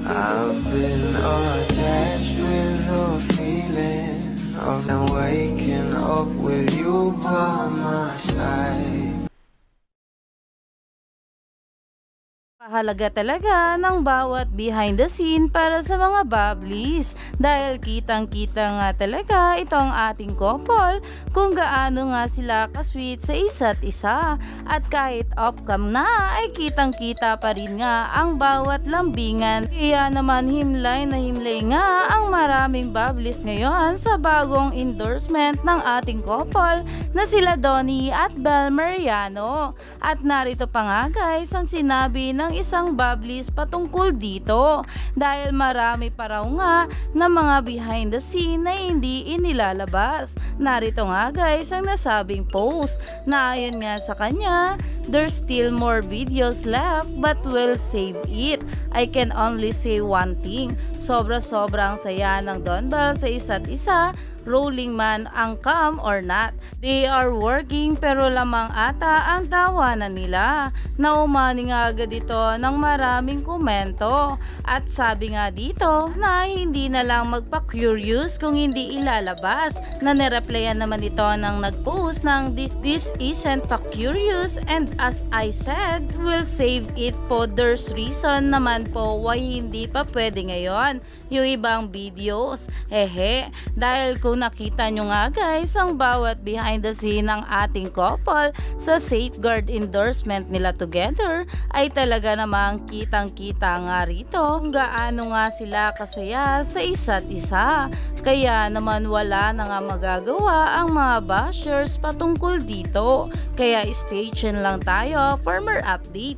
I've been attached with the feeling of now waking up with you by my side. Mahalaga talaga ng bawat behind the scene para sa mga Bubblies dahil kitang-kita nga talaga itong ating couple kung gaano nga sila kasweet sa isa't isa at kahit off-cam na ay kitang-kita pa rin nga ang bawat lambingan. Kaya naman himlay na himlay nga ang maraming Bubblies ngayon sa bagong endorsement ng ating couple na sila Donnie at Bel Mariano. At narito pa nga guys ang sinabi ng isang Bubblies patungkol dito dahil marami pa raw nga na mga behind the scene na hindi inilalabas. Narito nga guys ang nasabing post na ayon nga sa kanya, there's still more videos left but we'll save it. I can only say one thing, sobra-sobrang saya ng Don Bell sa isa't isa, rolling man ang cam or not. They are working pero lamang ata ang tawanan nila. Naumani nga agad ito ng maraming komento at sabi nga dito na hindi na lang magpa-curious kung hindi ilalabas. Na nireplyan naman ito ng nag-post ng this isn't pa-curious and as I said, we'll save it po. There's reason naman po why hindi pa pwede ngayon yung ibang videos. Dahil kung nakita nyo nga guys ang bawat behind the scene ng ating couple sa safeguard endorsement nila together ay talaga namang kitang-kita nga rito kung gaano nga sila kasaya sa isa't isa. Kaya naman wala na nga magagawa ang mga bashers patungkol dito. Kaya stay tuned lang tayo for more update.